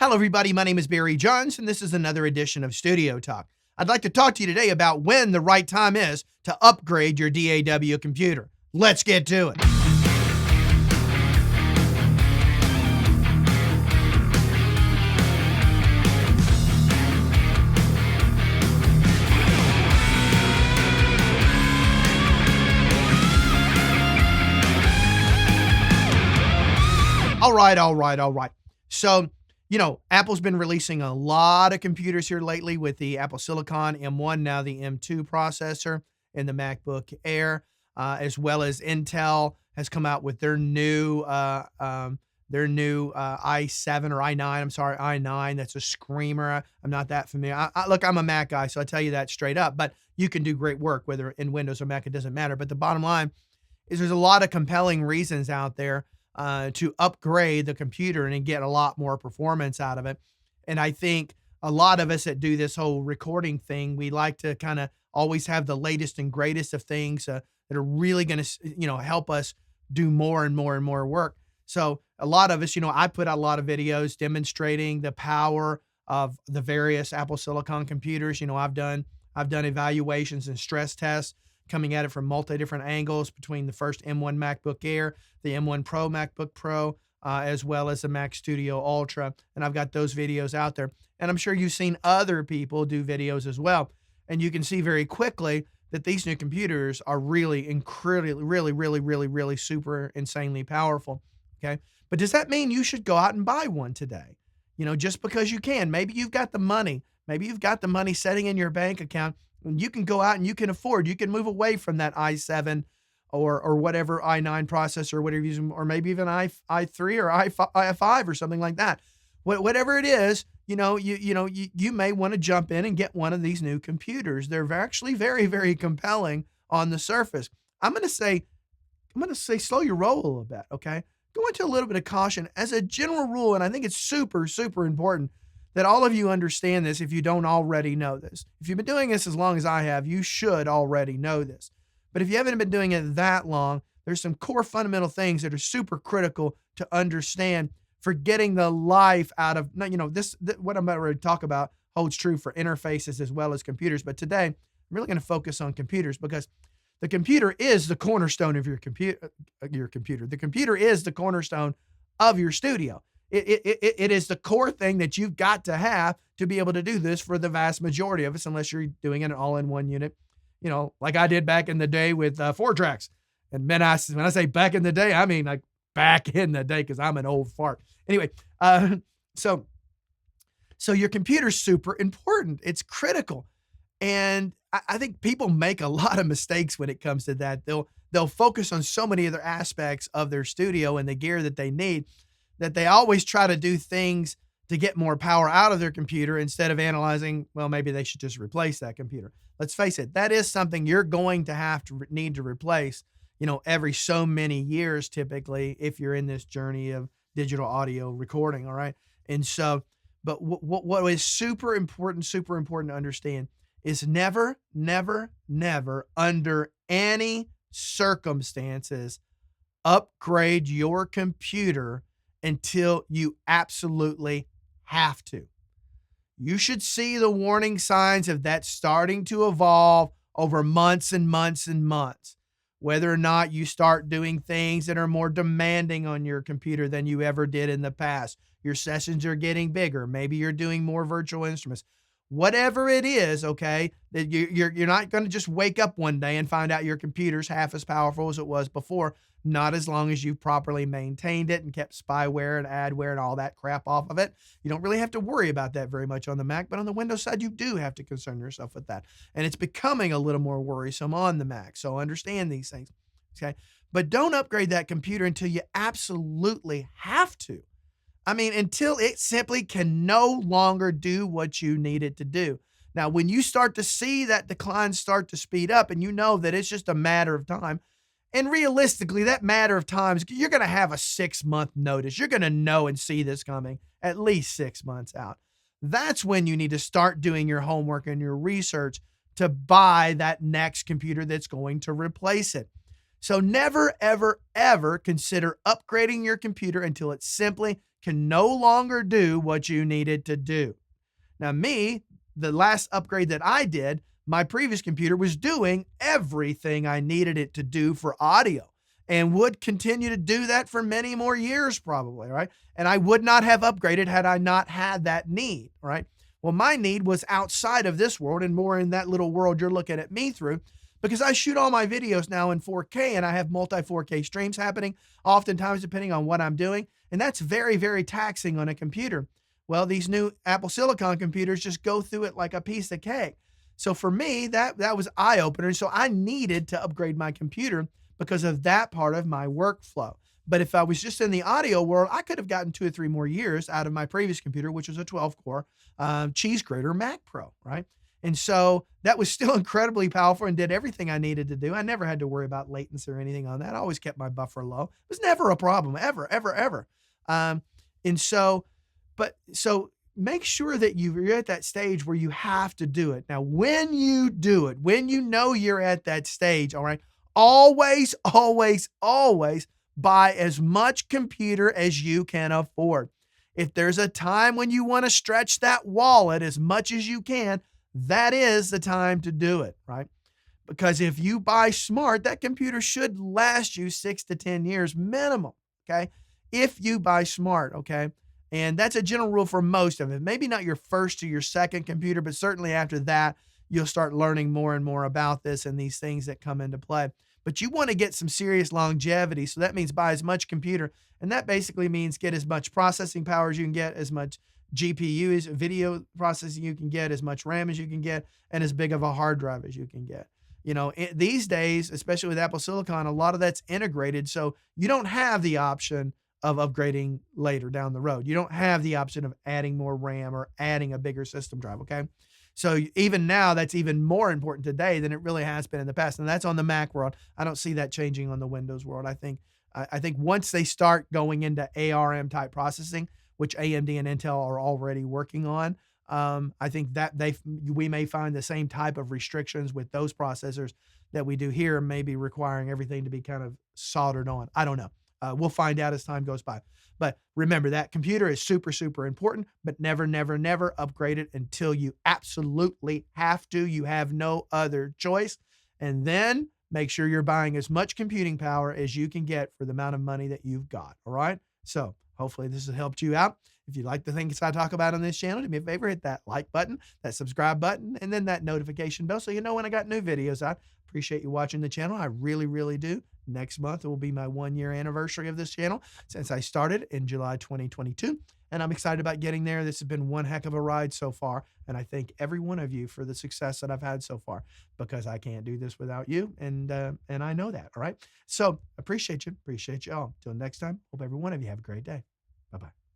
Hello, everybody. My name is Barry Johns, and this is another edition of Studio Talk. I'd like to talk to you today about when the right time is to upgrade your DAW computer. Let's get to it. All right. So, Apple's been releasing a lot of computers here lately with the Apple Silicon M1, now the M2 processor in the MacBook Air, as well as Intel has come out with their new i7 or i9. I'm sorry, i9. That's a screamer. I'm not that familiar. Look, I'm a Mac guy, so I tell you that straight up. But you can do great work whether in Windows or Mac. It doesn't matter. But the bottom line is there's a lot of compelling reasons out there to upgrade the computer and get a lot more performance out of it. And I think a lot of us that do this whole recording thing, we like to kind of always have the latest and greatest of things that are really going to, help us do more and more and more work. So a lot of us, I put out a lot of videos demonstrating the power of the various Apple Silicon computers. I've done evaluations and stress tests coming at it from different angles between the first M1 MacBook Air, the M1 Pro MacBook Pro, as well as the Mac Studio Ultra. And I've got those videos out there. And I'm sure you've seen other people do videos as well. And you can see very quickly that these new computers are really incredibly, really super insanely powerful. Okay. But does that mean you should go out and buy one today? Just because you can. Maybe you've got the money. Maybe you've got the money sitting in your bank account. And you can go out and you can move away from that i7 or whatever i9 processor or whatever you're using, or maybe even i3 or i5 or something like that. Whatever it is, you may want to jump in and get one of these new computers. They're actually very, very compelling on the surface. I'm going to say slow your roll a little bit, okay? Go into a little bit of caution as a general rule, and I think it's super, super important that all of you understand this if you don't already know this. If you've been doing this as long as I have, you should already know this. But if you haven't been doing it that long, there's some core fundamental things that are super critical to understand for getting the life out of, what I'm about to talk about holds true for interfaces as well as computers. But today, I'm really going to focus on computers because the computer is the cornerstone of your computer. The computer is the cornerstone of your studio. It is the core thing that you've got to have to be able to do this for the vast majority of us, unless you're doing it all in one unit, like I did back in the day with 4 tracks. And when I say back in the day, I mean like back in the day, because I'm an old fart. Anyway, so your computer's super important. It's critical. And I think people make a lot of mistakes when it comes to that. They'll focus on so many other aspects of their studio and the gear that they need, that they always try to do things to get more power out of their computer instead of analyzing, well, maybe they should just replace that computer. Let's face it, that is something you're going to have to need to replace, every so many years, typically, if you're in this journey of digital audio recording. All right. And so, but what is super important to understand is never under any circumstances upgrade your computer until you absolutely have to. You should see the warning signs of that starting to evolve over months and months and months. Whether or not you start doing things that are more demanding on your computer than you ever did in the past. Your sessions are getting bigger. Maybe you're doing more virtual instruments. Whatever it is, okay, that you're not going to just wake up one day and find out your computer's half as powerful as it was before. Not as long as you've properly maintained it and kept spyware and adware and all that crap off of it. You don't really have to worry about that very much on the Mac, but on the Windows side, you do have to concern yourself with that. And it's becoming a little more worrisome on the Mac. So understand these things, okay? But don't upgrade that computer until you absolutely have to. I mean, until it simply can no longer do what you need it to do. Now, when you start to see that decline start to speed up and you know that it's just a matter of time, and realistically, that matter of time is you're going to have a 6-month notice. You're going to know and see this coming at least 6 months out. That's when you need to start doing your homework and your research to buy that next computer that's going to replace it. So never, ever, ever consider upgrading your computer until it simply can no longer do what you needed to do. Now, me, the last upgrade that I did, my previous computer was doing everything I needed it to do for audio and would continue to do that for many more years, probably, right? And I would not have upgraded had I not had that need, right? Well, my need was outside of this world and more in that little world you're looking at me through because I shoot all my videos now in 4K and I have multi 4K streams happening, oftentimes depending on what I'm doing. And that's very, very taxing on a computer. Well, these new Apple Silicon computers just go through it like a piece of cake. So for me, that was eye-opener. So I needed to upgrade my computer because of that part of my workflow. But if I was just in the audio world, I could have gotten 2 or 3 more years out of my previous computer, which was a 12-core cheese grater Mac Pro, right? And so that was still incredibly powerful and did everything I needed to do. I never had to worry about latency or anything on that. I always kept my buffer low. It was never a problem, ever, ever, ever. Um, and so, so make sure that you're at that stage where you have to do it. Now, when you do it, when you know you're at that stage, all right, always, always, always buy as much computer as you can afford. If there's a time when you want to stretch that wallet as much as you can, that is the time to do it, right? Because if you buy smart, that computer should last you 6 to 10 years minimum, okay? If you buy smart, okay? And that's a general rule for most of it. Maybe not your first or your second computer, but certainly after that, you'll start learning more and more about this and these things that come into play. But you want to get some serious longevity. So that means buy as much computer. And that basically means get as much processing power as you can get, as much GPU as video processing you can get, as much RAM as you can get, and as big of a hard drive as you can get. You know, these days, especially with Apple Silicon, a lot of that's integrated. So you don't have the option of upgrading later down the road. You don't have the option of adding more RAM or adding a bigger system drive, okay? So even now, that's even more important today than it really has been in the past. And that's on the Mac world. I don't see that changing on the Windows world. I think once they start going into ARM type processing, which AMD and Intel are already working on, I think that we may find the same type of restrictions with those processors that we do here, maybe requiring everything to be kind of soldered on. I don't know. We'll find out as time goes by. But remember, that computer is super, super important, but never, never, never upgrade it until you absolutely have to. You have no other choice. And then make sure you're buying as much computing power as you can get for the amount of money that you've got. All right. So hopefully this has helped you out. If you like the things I talk about on this channel, do me a favor, hit that like button, that subscribe button, and then that notification bell so you know when I got new videos out. Appreciate you watching the channel. I really, really do. Next month will be my 1-year anniversary of this channel since I started in July 2022. And I'm excited about getting there. This has been one heck of a ride so far. And I thank every one of you for the success that I've had so far because I can't do this without you. And I know that. All right. So appreciate you. Appreciate you all. Till next time. Hope every one of you have a great day. Bye-bye.